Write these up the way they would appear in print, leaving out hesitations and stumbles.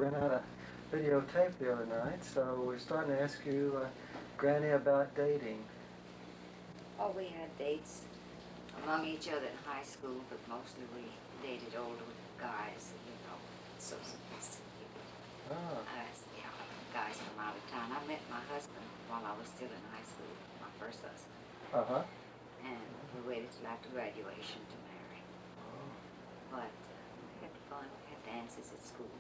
ran out of videotape the other night, so we're starting to ask you, Granny, about dating. Oh, we had dates among each other in high school, but mostly we dated older guys, so sophisticated. Ah. Yeah, guys from out of town. I met my husband while I was still in high school, my first husband. Uh-huh. And we waited till after graduation to marry. Oh. But we had fun, we had dances at school.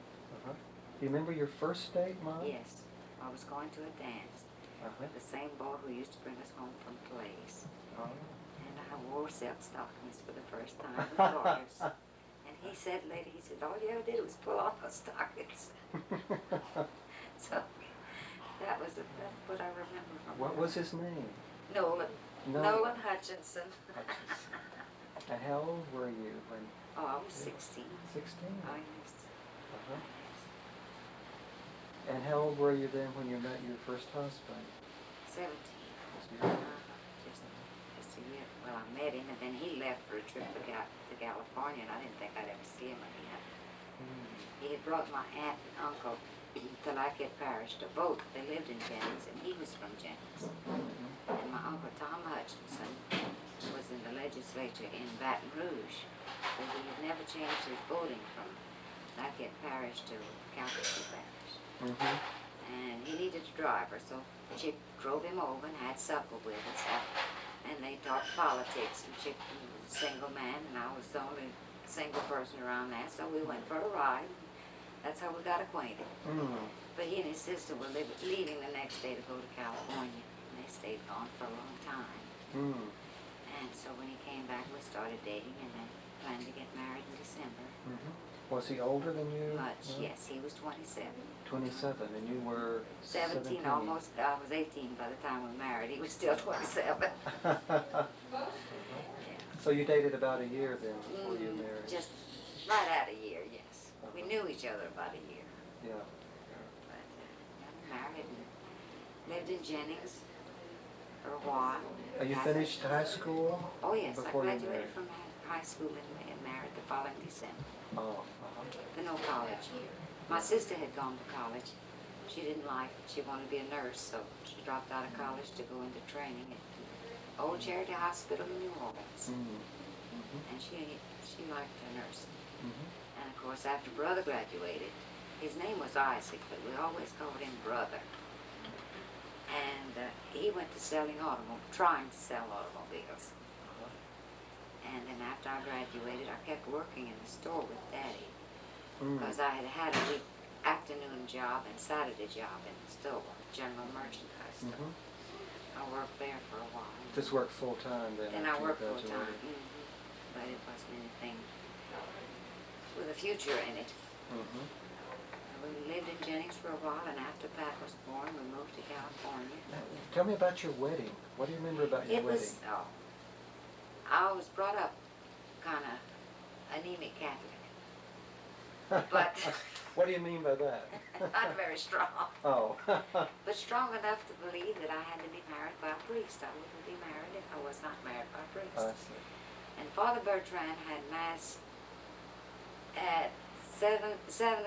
Uh-huh. Do you remember your first date, Mom? Yes. I was going to a dance with the same boy who used to bring us home from plays. Oh. And I wore silk stockings for the first time with garters. And he said later, he said, all you ever did was pull off those stockings. So that's what I remember from What was his name? Nolan. Nolan Hutchinson. Hutchinson. And how old were you when? Oh, I was 16. 16? Oh, yes. Uh-huh. And how old were you then when you met your first husband? 17. Just a year. Well, I met him, and then he left for a trip to California, and I didn't think I'd ever see him again. He had brought my aunt and uncle to Lafayette Parish to vote. They lived in Jennings, and he was from Jennings. And my uncle Tom Hutchinson was in the legislature in Baton Rouge, but he had never changed his voting from Lafayette Parish to Calvary Parish. And he needed a driver, so Chick drove him over and had supper with us. And they talked politics, and Chick was a single man, and I was the only single person around there, so we went for a ride. That's how we got acquainted. But he and his sister were leaving the next day to go to California, and they stayed gone for a long time. And so when he came back, we started dating, and then planned to get married in December. Was he older than you? Much, yes. He was 27. 27, and you were 17 almost. I was 18 by the time we married. He was still 27. So you dated about a year then before you married? Just right at a year, yes. We knew each other about a year. Yeah. But married and lived in Jennings for a while. You finished high school? Oh, yes. I before graduated from high school and married the following December. Oh. The no college year. My sister had gone to college. She didn't like it. She wanted to be a nurse, so she dropped out of college to go into training at Old Charity Hospital in New Orleans. And she liked her nursing. And of course, after Brother graduated, his name was Isaac, but we always called him Brother. And he went to trying to sell automobiles. And then after I graduated, I kept working in the store with Daddy. Because I had a week afternoon job and Saturday job in the store, general merchandise store. I worked there for a while. Just worked full time then? Then I worked full time, but it wasn't anything with a future in it. We lived in Jennings for a while, and after Pat was born, we moved to California. Tell me about your wedding. What do you remember about your wedding? I was brought up kind of anemic Catholic. But what do you mean by that? Not very strong. Oh. But strong enough to believe that I had to be married by a priest. I wouldn't be married if I was not married by a priest. I see. And Father Bertrand had Mass at 7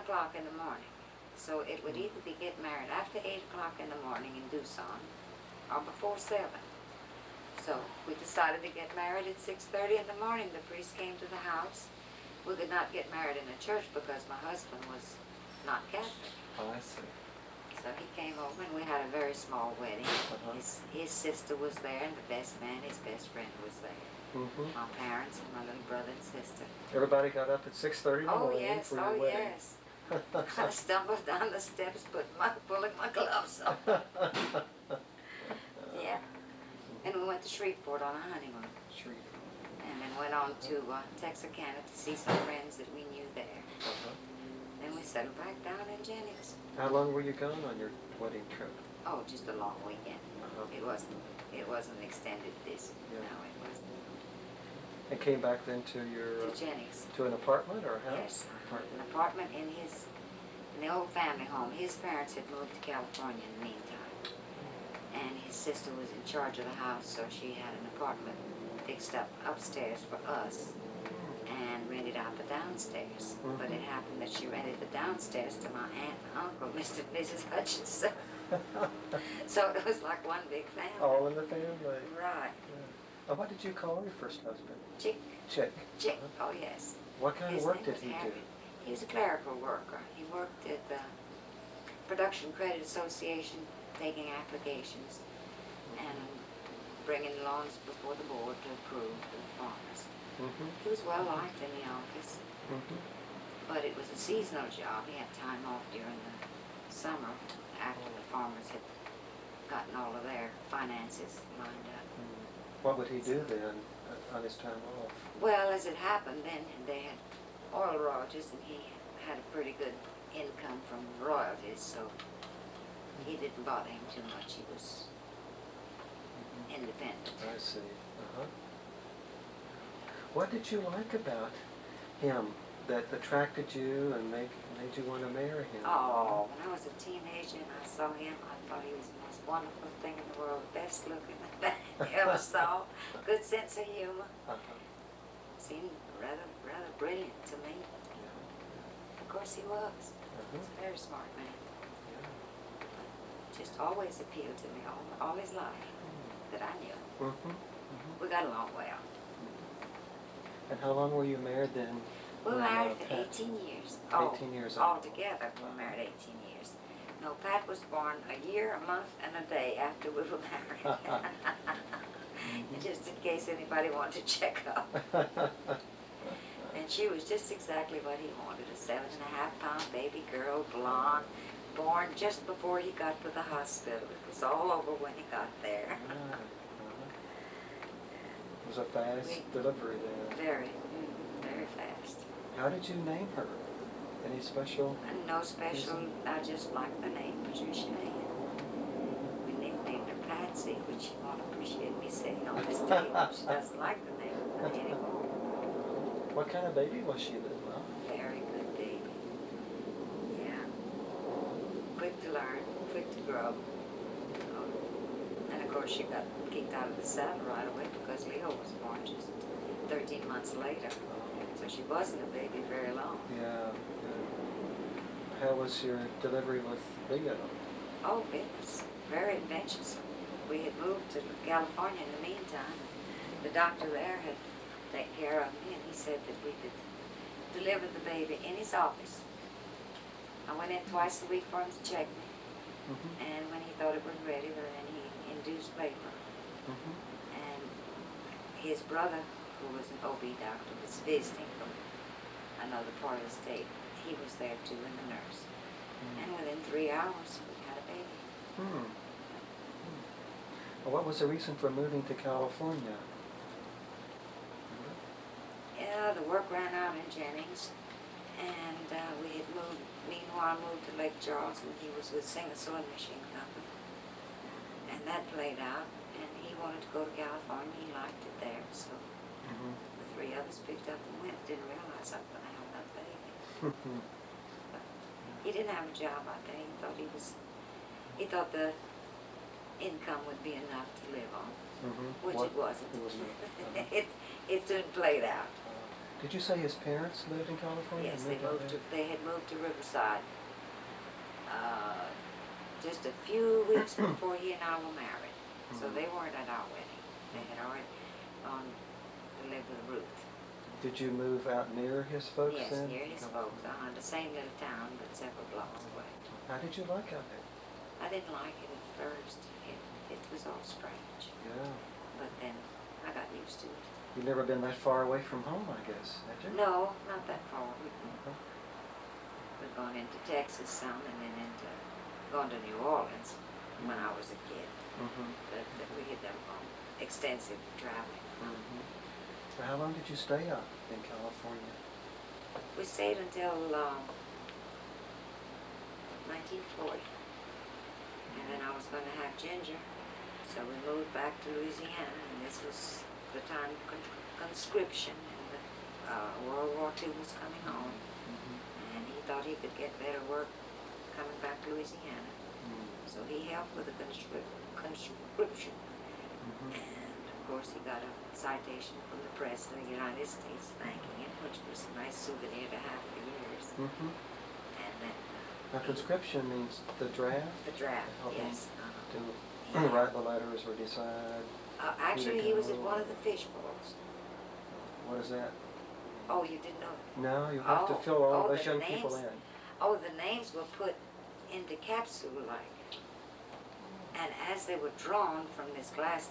o'clock in the morning. So it would either be get married after 8 o'clock in the morning in Tucson or before 7. So we decided to get married at 6:30 in the morning. The priest came to the house. We could not get married in a church because my husband was not Catholic. Oh, I see. So he came over and we had a very small wedding. His sister was there and the best man, his best friend, was there. My parents and my little brother and sister. Everybody got up at 6:30 in the morning for your wedding? Yes. I stumbled down the steps, pulling my gloves off. Yeah. And we went to Shreveport on a honeymoon. And then went on to Texarkana to see some friends that we knew there. Then we settled back down in Jennings. How long were you gone on your wedding trip? Oh, just a long weekend. It wasn't extended this. No, it wasn't. And came back then to your... To Jennings. To an apartment or a house? Yes, an apartment in the old family home. His parents had moved to California in the meantime. And his sister was in charge of the house, so she had an apartment fixed up upstairs for us and rented out the downstairs. But it happened that she rented the downstairs to my aunt and uncle, Mr. and Mrs. Hutchinson. So it was like one big family. All in the family. Right. Yeah. What did you call your first husband? Chick. Chick. Chick. Oh, yes. What kind His of work name did was he do? Harry. He was a clerical worker. He worked at the Production Credit Association, taking applications and bringing loans before the board to approve for the farmers. He was well liked in the office, but it was a seasonal job. He had time off during the summer after the farmers had gotten all of their finances lined up. What would he do then on his time off? Well, as it happened, then they had oil royalties, and he had a pretty good income from royalties, so he didn't bother him too much. He was independent. I see. What did you like about him that attracted you and made you want to marry him? Oh, when I was a teenager and I saw him, I thought he was the most wonderful thing in the world, the best looking that I ever saw. Good sense of humor. Seemed rather brilliant to me. Of course he was. He's a very smart man. Just always appealed to me all his life that I knew. We got along well. And how long were you married then? We were married for 18 years. 18 years altogether. We were married 18 years. No, Pat was born a year, a month, and a day after we were married. Just in case anybody wanted to check up. And she was just exactly what he wanted, a 7.5-pound baby girl, blonde, born just before he got to the hospital. It was all over when he got there. It was a fast delivery then. Very fast. How did you name her? Any special? No special, I just like the name Patricia Ann. We nicknamed her Patsy, which she won't appreciate me saying on this table. She doesn't like the name anymore. What kind of baby was she then? Very good baby. Yeah. Quick to learn, quick to grow. And of course she got kicked out of the saddle right away because Leo was born just 13 months later. So she wasn't a baby very long. Yeah. How was your delivery with Leo? Oh, it was very adventurous. We had moved to California in the meantime. The doctor there had taken care of me, and he said that we could deliver the baby in his office. I went in twice a week for him to check me, and when he thought it was ready, well, then he induced labor. And his brother, who was an OB doctor, was visiting from another part of the state. He was there too, and the nurse. And within 3 hours, we had a baby. Well, what was the reason for moving to California? Yeah, the work ran out in Jennings, and we had moved, meanwhile moved to Lake Charles when he was with Singer Sewing Machine Company. And that played out, and he wanted to go to California. He liked it there, so the 3 others picked up and went. Didn't realize I was going to have another baby. He didn't have a job, I think. He thought the income would be enough to live on, which it wasn't. It was not. It soon played out. Did you say his parents lived in California? Yes, they had moved to Riverside just a few weeks before he and I were married. So they weren't at our wedding. They had already gone to live with Ruth. Did you move out near his folks Yes, then? near his folks, the same little town, but several blocks away. How did you like out there? I didn't like it at first. It was all strange. Yeah. But then I got used to it. You've never been that far away from home, I guess, had you? No, not that far. We've gone into Texas some, and then gone to New Orleans when I was a kid. But we had never gone extensive traveling. So how long did you stay up in California? We stayed until 1940. And then I was going to have Ginger. So we moved back to Louisiana, and this was the time of conscription, and World War II was coming on. And he thought he could get better work coming back to Louisiana. So he helped with the conscription. And course, he got a citation from the press of the United States thanking him, which was a nice souvenir to have for years. Mm-hmm. And then Now, conscription means the draft? the draft, Help him yes. to Yeah. write the letters or decide. Actually, he was at one of the fish bowls. What is that? Oh, you didn't know? No, you have to fill all of us the young names, people in. Oh, the names were put into capsule-like. And as they were drawn from this glass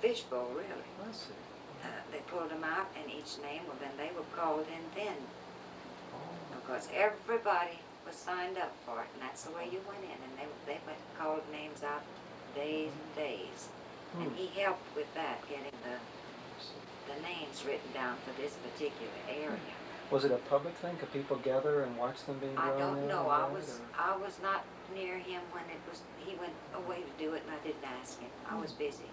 fish bowl, really, I see. they pulled them out, and each name, well, then they were called in then. Oh. Because everybody was signed up for it, and that's the way you went in. And they went and called names out days and days. And he helped with that, getting the names written down for this particular area. Was it a public thing? Could people gather and watch them being drawn I don't in know. and I read, was not near him when he went away to do it, and I didn't ask him. I was busy.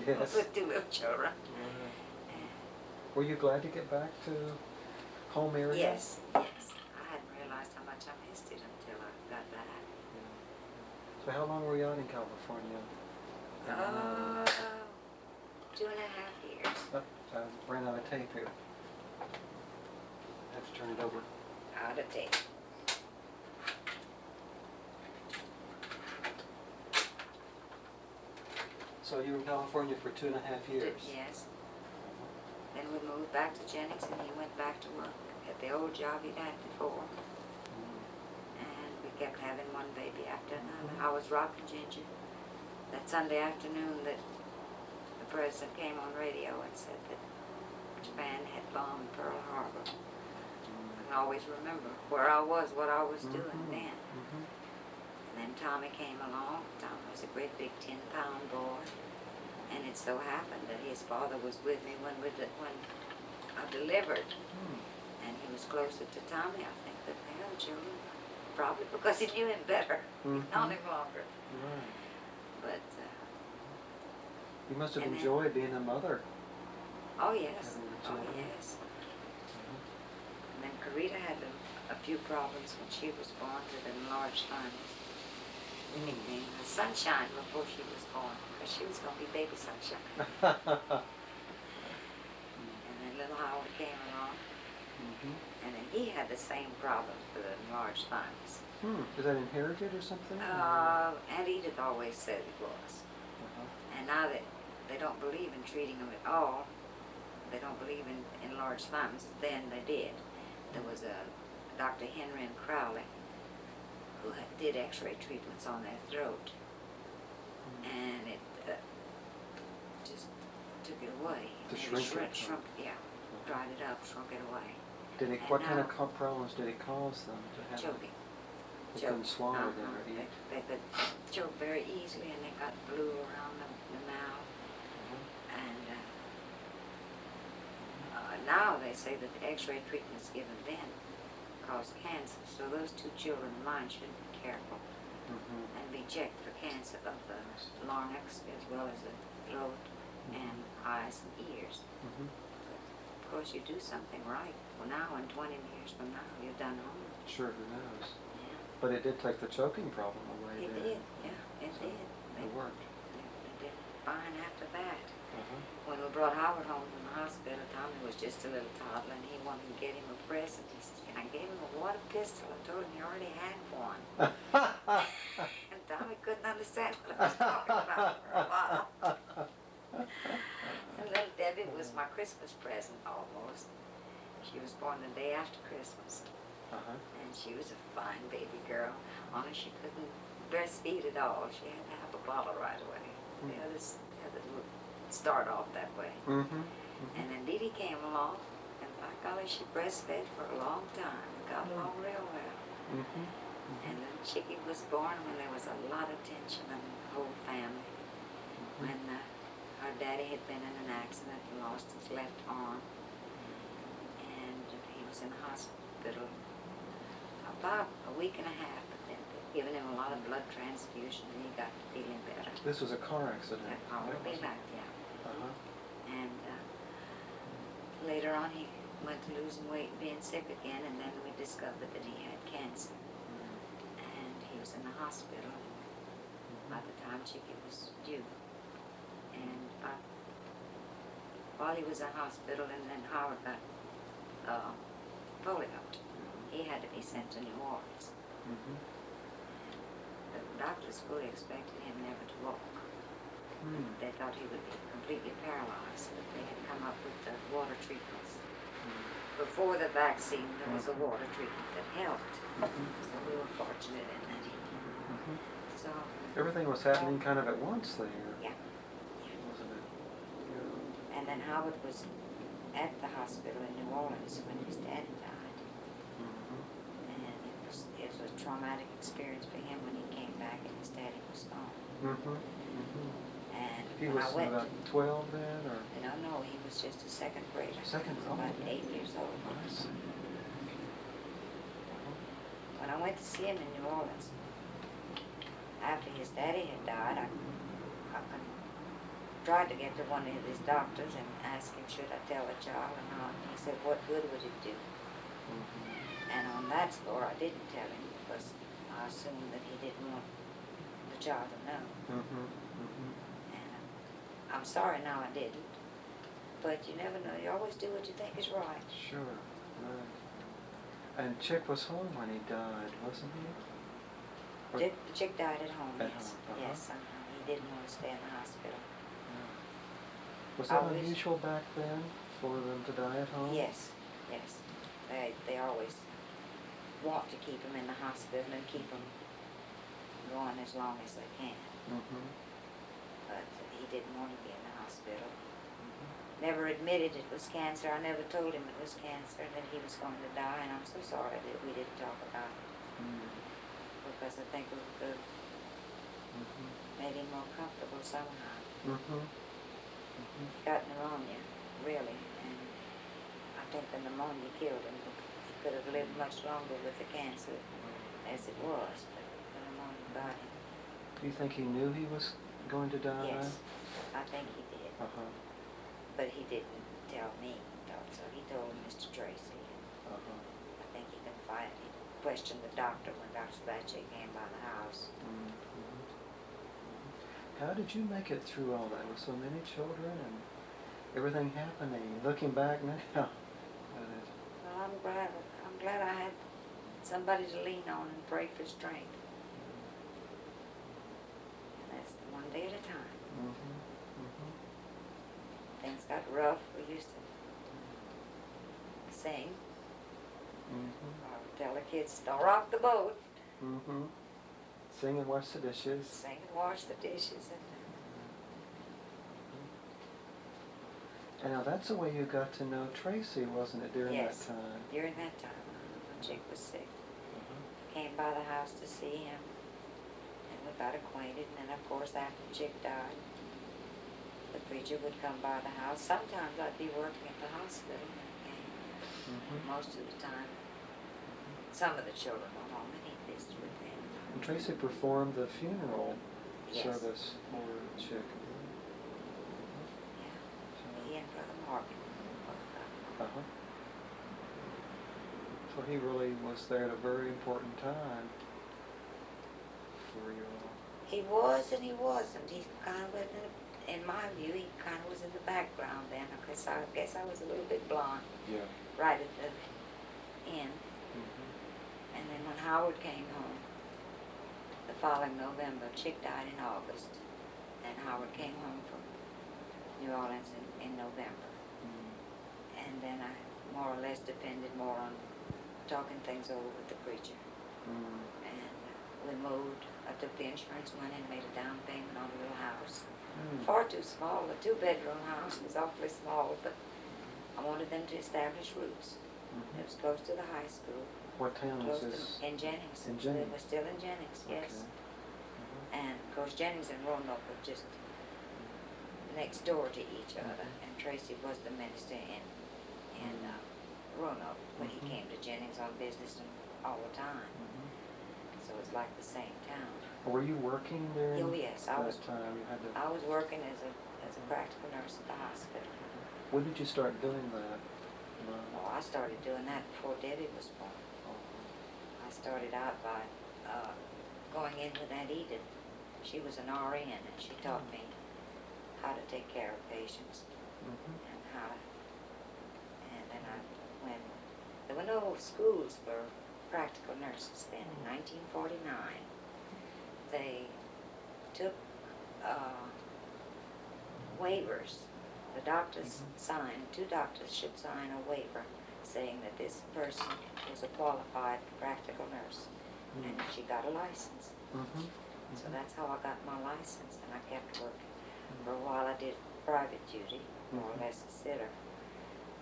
Yes. With two little children. Were you glad to get back to home area? Yes, yes. I hadn't realized how much I missed it until I got back. Yeah. So how long were you out in California? 2.5 years. I ran out of tape here. I have to turn it over. Out of tape. So you were in California for 2.5 years? Yes. Then we moved back to Jennings, and he went back to work at the old job he'd had before. And we kept having one baby after another. I was rocking Ginger. That Sunday afternoon that the president came on radio and said that Japan had bombed Pearl Harbor. I can always remember where I was, what I was doing then. And then Tommy came along. Tommy was a great big 10-pound boy. And it so happened that his father was with me when I delivered. And he was closer to Tommy, I think, than the other children. Probably because he knew him better. He'd known him longer. Right. But you must have enjoyed being a mother. oh yes, oh children. yes. And then Karita had a few problems when she was born with enlarged thymus. We nicknamed her Sunshine before she was born, because she was going to be baby Sunshine. And then little Howard came along, and then he had the same problems with enlarged thymus. Is that inherited or something? Aunt Edith always said it was. And now that they don't believe in treating them at all, they don't believe in enlarged thymus, then they did. There was a Dr. Henry and Crowley who did x-ray treatments on their throat. And it just took it away. To And shrink it? Shrunk, yeah. Dried it up, shrunk it away. Did it? And What kind now- of problems did it cause them to have? Choking. They couldn't swallow them or eat. They could choke very easily, and they got blue around the mouth. And now they say that the x-ray treatments given then caused cancer. So those two children of mine should be careful and be checked for cancer of the larynx as well as the throat and eyes and ears. But of course, you do something right. Well, now in 20 years from now, you're done home. Sure, who knows? Yeah. But it did take the choking problem away. It then. did, yeah, it So did. It worked. They did fine after that. Uh-huh. When we brought Howard home from the hospital, Tommy was just a little toddler, and he wanted to get him a present. He said, and I gave him a water pistol. I told him he already had one. And Tommy couldn't understand what I was talking about for a while. And little Debbie was my Christmas present almost. She was born the day after Christmas. And she was a fine baby girl. Only she couldn't breastfeed at all. She had to have a bottle right away. The others would start off that way. And then Dee Dee came along, and by golly, she breastfed for a long time. Got along real well. And then Chicky was born when there was a lot of tension in the whole family. When her daddy had been in an accident and lost his left arm. And he was in the hospital about a week and a half, but then they'd given him a lot of blood transfusion, and he got to feeling better. This was a car accident. Probably like that. And later on, he went to losing weight and being sick again, and then we discovered that he had cancer. And he was in the hospital by the time Chicky was due. And about while he was in hospital, and then Howard got polio. He had to be sent to New Orleans. Mm-hmm. The doctors fully expected him never to walk. Mm. They thought he would be completely paralyzed, but they had come up with the water treatments. Before the vaccine, there was a water treatment that helped. So we were fortunate in that. So Everything was happening kind of at once there. Yeah. Wasn't it? Yeah. And then Howard was at the hospital in New Orleans when his daddy died. And it was a traumatic experience for him when he came back and his daddy was gone. And He when was I went about 12 then, or? no, he was just a second grader. Second, He was about 8 years old. I see. When I went to see him in New Orleans, after his daddy had died, I tried to get to one of his doctors and ask him, should I tell the child or not? And he said, what good would it do? And on that score, I didn't tell him because I assumed that he didn't want the child to know. And I'm sorry now I didn't. But you never know. You always do what you think is right. Sure, right. And Chick was home when he died, wasn't he? Or- Chick died at home, At yes. home, Yes, he didn't want to stay in the hospital. Was that unusual back then for them to die at home? Yes, yes. They always want to keep him in the hospital and keep him going as long as they can. But he didn't want to be in the hospital. Never admitted it was cancer. I never told him it was cancer, that he was going to die, and I'm so sorry that we didn't talk about it. Because I think it would have made him more comfortable somehow. He got pneumonia, really, and I think the pneumonia killed him. He could have lived much longer with the cancer as it was, but the pneumonia got him. Do you think he knew he was going to die? Yes, I think he did. But he didn't tell me, so he told Mr. Tracy. I think he confided. He questioned the doctor when Dr. Batchet came by the house. How did you make it through all that with so many children and everything happening? Looking back now, Well, I'm glad I had somebody to lean on and pray for strength. And that's one day at a time. Things got rough. We used to sing. Or tell the kids, don't rock the boat. Sing and wash the dishes. Sing and wash the dishes. And now that's the way you got to know Tracy, wasn't it, during that time? Yes, during that time, when Chick was sick. Came by the house to see him, and we got acquainted. And then, of course, after Chick died, the preacher would come by the house. Sometimes I'd be working at the hospital, and most of the time, some of the children were home, and he'd visit with them. And Tracy performed the funeral service for Chick. He and Brother Morgan. So he really was there at a very important time for you all. He was and he wasn't. He kind of went in my view, he kind of was in the background then. I guess I was a little bit blonde. Yeah. Right at the end. And then when Howard came home, the following November, Chick died in August, and Howard came home from New Orleans in November. And then I more or less depended more on talking things over with the preacher. And we moved. I took the insurance money and made a down payment on a little house. Far too small. A 2-bedroom house was awfully small, but I wanted them to establish roots. It was close to the high school. What town was this? In Jennings. In Jennings. It was still in Jennings, yes. Okay. And of course Jennings and Roanoke were just next door to each other. And Tracy was the minister in Roanoke, but he came to Jennings on business all the time. So it's like the same town. Were you working during yes, that time? You had to... I was working as a practical nurse at the hospital. When did you start doing that? Well, I started doing that before Debbie was born. I started out by going in with Aunt Edith. She was an RN, and she taught me how to take care of patients and how to, and then when there were no schools for practical nurses then, in 1949, they took waivers. The doctors signed, 2 doctors should sign a waiver saying that this person was a qualified practical nurse, and she got a license. So that's how I got my license, and I kept working. For a while I did private duty, more or less a sitter,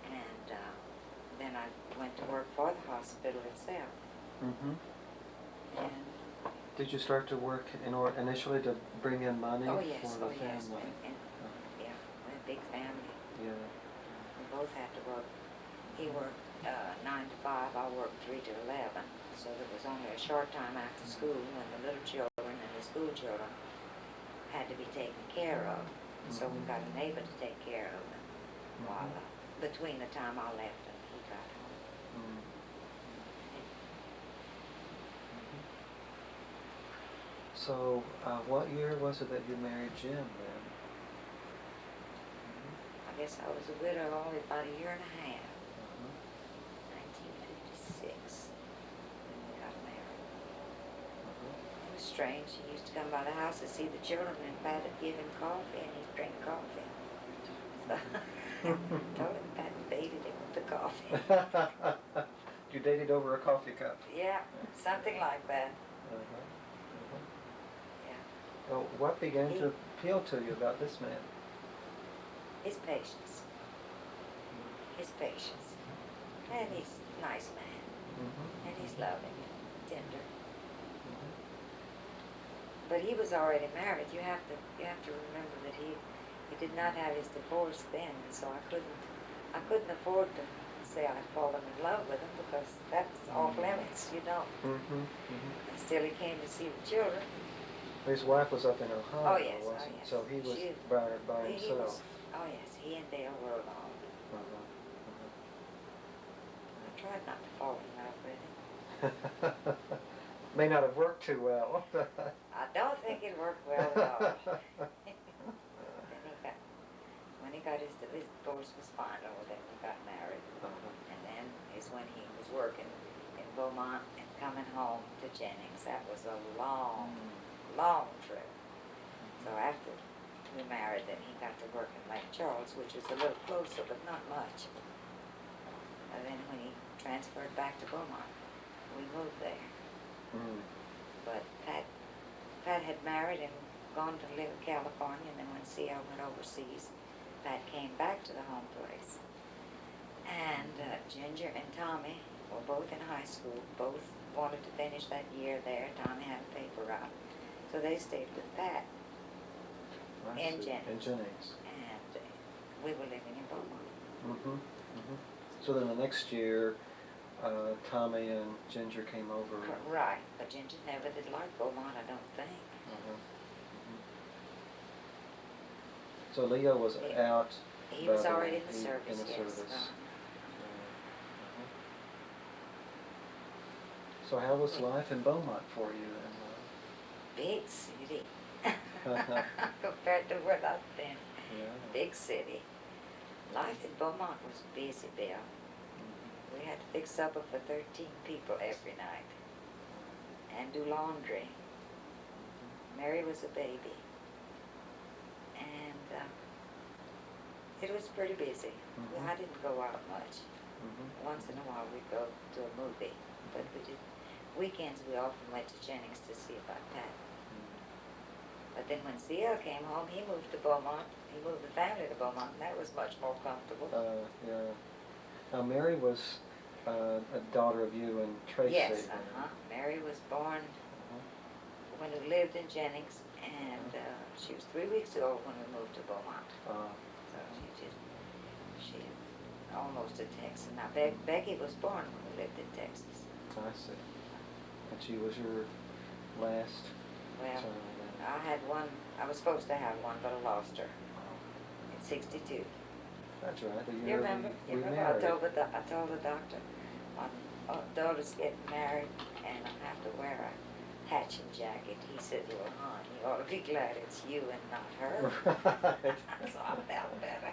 and then I went to work for the hospital itself. And did you start to work initially to bring in money oh yes, for the oh yes, family? yeah, we had a big family. Yeah. We both had to work. He worked 9 to 5, I worked 3 to 11. So there was only a short time after school when the little children and the school children had to be taken care of. So we got a neighbor to take care of them while between the time I left and he got home. So, what year was it that you married Jim then? I guess I was a widow only about a year and a half. 1956 when we got married. It was strange. He used to come by the house to see the children, and Pat would give him coffee, and he'd drink coffee. So I told him Pat baited him with the coffee. You dated over a coffee cup? Yeah, something like that. Yeah. Well, what began to appeal to you about this man? His patience. His patience. And he's a nice man. And he's loving and tender. But he was already married. You have to remember that he did not have his divorce then, and so I couldn't afford to say I'd fallen in love with him because that's off limits, you know. And still he came to see the children. His wife was up in Ohio, oh yes, wasn't oh yes. So he was by himself. Oh yes, he and Dale were alone. I tried not to fall in love with him. May not have worked too well. I don't think it worked well at all. When he got his divorce was final, then we got married. And then is when he was working in Beaumont and coming home to Jennings. That was a long, long trip. So after we married, then he got to work in Lake Charles, which was a little closer, but not much. And then when he transferred back to Beaumont, we moved there. But Pat had married and gone to live in California, and then when C.L. went overseas, Pat came back to the home place. And Ginger and Tommy were both in high school, both wanted to finish that year there. Tommy had a paper route. So they stayed with Pat in Jennings. And we were living in Beaumont. So then the next year, Tommy and Ginger came over. Right, but Ginger never did like Beaumont, I don't think. So Leo was out. He was already in the service, in the yes. service. So how was life in Beaumont for you then? Big city. Compared to where I've been. Big city. Life in Beaumont was busy, Bill. We had to fix supper for 13 people every night and do laundry. Mary was a baby. And it was pretty busy. I didn't go out much. Once in a while we'd go to a movie, but we did. Weekends we often went to Jennings to see about Pat. But then when C.L. came home, he moved to Beaumont. He moved the family to Beaumont, and that was much more comfortable. Now Mary was a daughter of you and Tracy. Yes, Mary was born when we lived in Jennings, and she was 3 weeks old when we moved to Beaumont. So she almost a Texan. Now Becky was born when we lived in Texas. I see. And she was your last child? I had one. I was supposed to have one, but I lost her in '62. That's right. The You year remember? we I married. told the doctor, my daughter's getting married, and I have to wear a hatching jacket. He said, "Well, hon, you ought to be glad it's you and not her." So I felt better.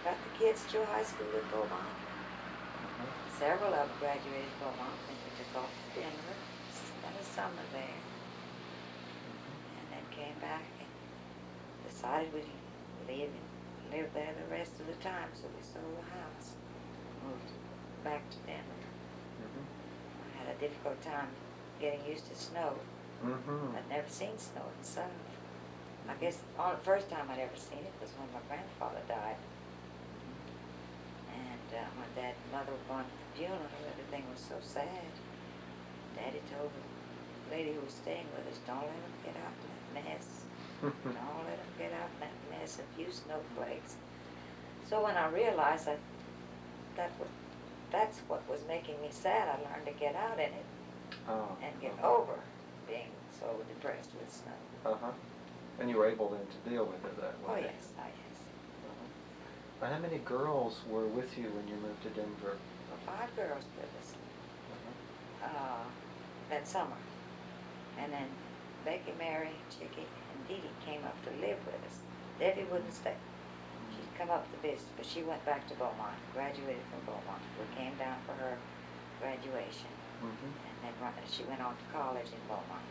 got the kids through high school at Beaumont. Several of them graduated Beaumont, and we took off to Denver, spent a summer there, and then came back and decided we'd live there the rest of the time, so we sold the house, moved back to Denver. I had a difficult time getting used to snow. I'd never seen snow in the South. I guess the first time I'd ever seen it was when my grandfather died. And my dad and mother were going to the funeral, everything was so sad. Daddy told the lady who was staying with us, don't let them get out in that mess. Don't let them get out in that mess, a few snowflakes. So when I realized that's what was making me sad, I learned to get out in it and get over being so depressed with snow. And you were able then to deal with it that way? Oh yes, yes. How many girls were with you when you moved to Denver? Well, 5 girls with us that summer. And then Becky, Mary, Chicky, and Dee Dee came up to live with us. Debbie wouldn't stay. She'd come up to visit, but she went back to Beaumont, graduated from Beaumont. We came down for her graduation. And then she went on to college in Beaumont.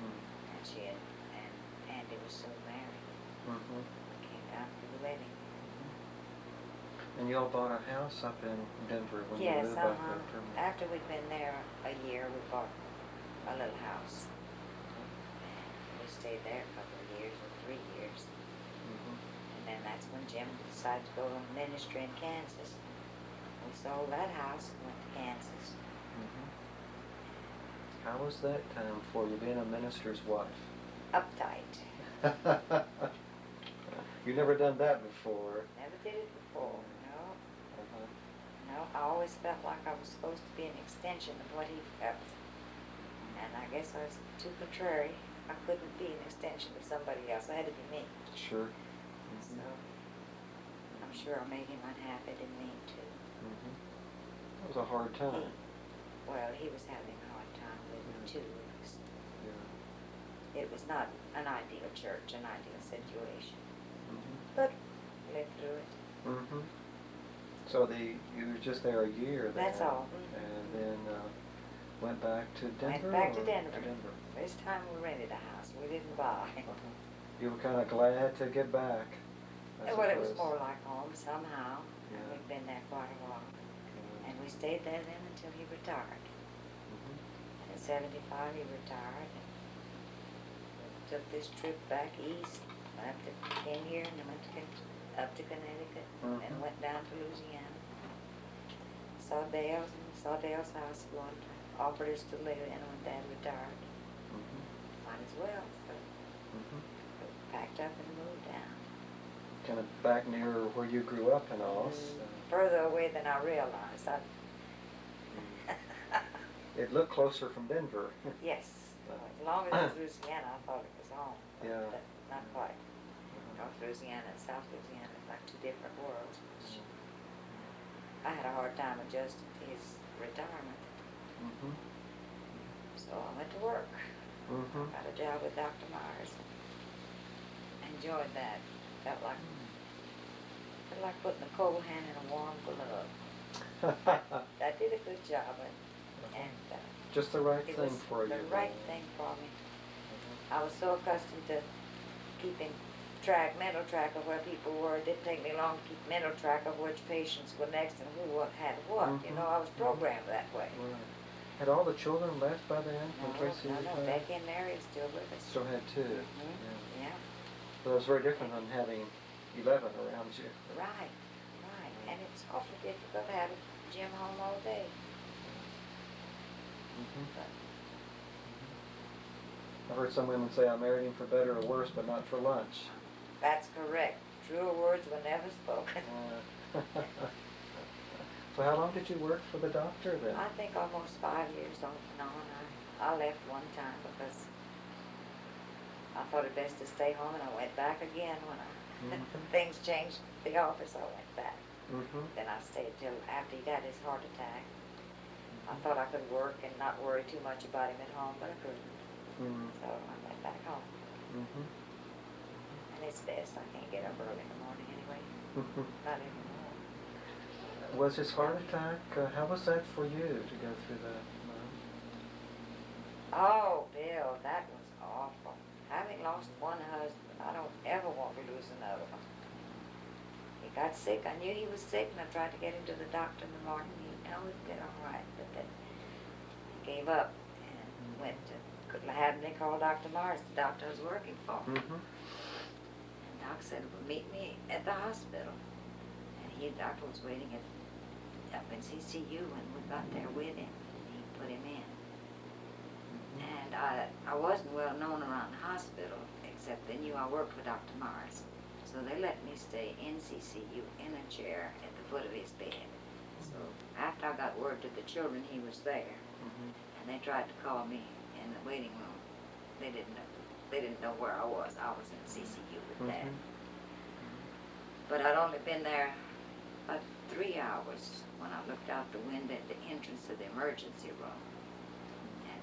And Andy was soon married. We came down for the wedding. And you all bought a house up in Denver when you moved back there? After we'd been there a year, we bought a little house. And we stayed there a couple of years, or 3 years. And then that's when Jim decided to go to ministry in Kansas. We sold that house and went to Kansas. How was that time for you, being a minister's wife? Uptight. You've never done that before. Never did it before, no. No, I always felt like I was supposed to be an extension of what he felt. And I guess I was too contrary. I couldn't be an extension of somebody else. I had to be me. Sure. So I'm sure I made him unhappy, didn't mean to. It was a hard time. He was having a hard time with me too. It was not an ideal church, an ideal situation. But lived through it. So you were just there a year then? That's all. And then went back to Denver? Went back to Denver. This time we rented a house. We didn't buy. You were kind of glad to get back? Well, it was more like home somehow. And we've been there quite a while. And we stayed there then until he retired. And at 75 he retired. And took this trip back east. Came here and then went up to Connecticut and went down to Louisiana. Saw Dale's house one time. Offered us to live in when Dad retired. Might as well. So packed up and moved down. Kind of back near where you grew up and all. Further away than I realized. It looked closer from Denver. Yes. As long as it was Louisiana, I thought it was home. But not quite. North Louisiana and South Louisiana is like 2 different worlds. I had a hard time adjusting to his retirement. So I went to work. Got a job with Dr. Myers. Enjoyed that. Felt like putting a cold hand in a warm glove. I did a good job, and just the right thing for you. The right thing for me. I was so accustomed to keeping mental track of where people were. It didn't take me long to keep mental track of which patients were next and who had what. I was programmed that way. Had all the children left by then when Tracy No, retired? Becky and Mary is still with us. Still had 2. Yeah. But it was very different than having 11 around you. Right. And it's awfully difficult to have Jim home all day. I've heard some women say I married him for better or worse, but not for lunch. That's correct. Truer words were never spoken. So how long did you work for the doctor then? I think almost 5 years off and on. I left one time because I thought it best to stay home, and I went back again when things changed at the office. I went back. Then I stayed till after he got his heart attack. I thought I could work and not worry too much about him at home, but I couldn't. So I went back home. And it's best. I can't get up early in the morning anyway. Not anymore. Was his heart attack, how was that for you to go through that, Mom? Oh, Bill, that was awful. Having lost one husband, I don't ever want to lose another one. He got sick. I knew he was sick, and I tried to get him to the doctor in the morning. He always did all right, but then he gave up and went to, couldn't have him. They called Dr. Mars, the doctor I was working for. Mm-hmm. And Doc said, well, meet me at the hospital. And doctor was waiting up in CCU, and we got there with him, and he put him in. And I wasn't well known around the hospital, except they knew I worked with Dr. Mars. So they let me stay in CCU in a chair at the foot of his bed. So after I got word to the children he was there, and they tried to call me in the waiting room, they didn't know where I was. I was in CCU with Dad. But I'd only been there about 3 hours when I looked out the window at the entrance to the emergency room.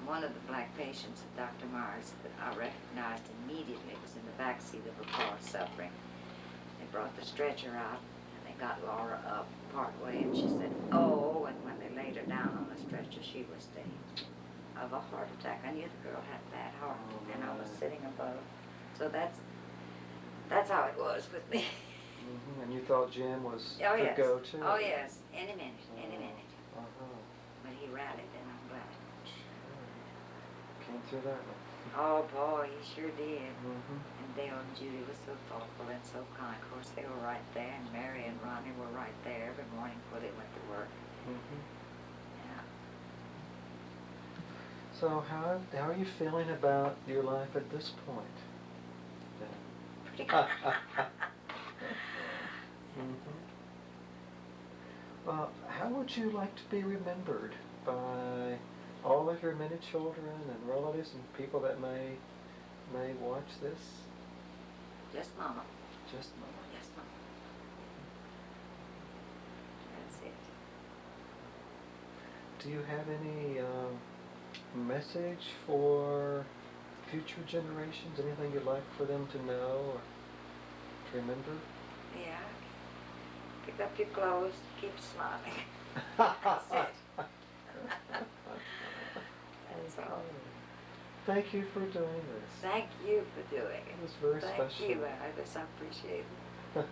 One of the black patients at Dr. Mars that I recognized immediately was in the back seat of a car suffering. They brought the stretcher out, and they got Laura up part way, and she said, oh, and when they laid her down on the stretcher, she was dead of a heart attack. I knew the girl had a bad heart, and I was sitting above. So that's how it was with me. And you thought Jim was Oh, the yes. go-to? Oh, yes. Any minute, any minute. Uh-huh. But he rallied, and I'm glad. Came through that one. Oh boy, he sure did. Mm-hmm. And Dale and Judy were so thoughtful and so kind. Of course, they were right there, and Mary and Ronnie were right there every morning before they went to work. Mm-hmm. Yeah. So how are you feeling about your life at this point? Pretty good. Mm-hmm. Well, how would you like to be remembered by all of your many children and relatives and people that may watch this? Just Mama. Just Mama. Just Mama. That's it. Do you have any message for future generations? Anything you'd like for them to know or to remember? Yeah. Pick up your clothes, keep smiling. That's it. That's all. Thank you for doing this. Thank you for doing it. It was very Thank special. you, Alice. I appreciate it.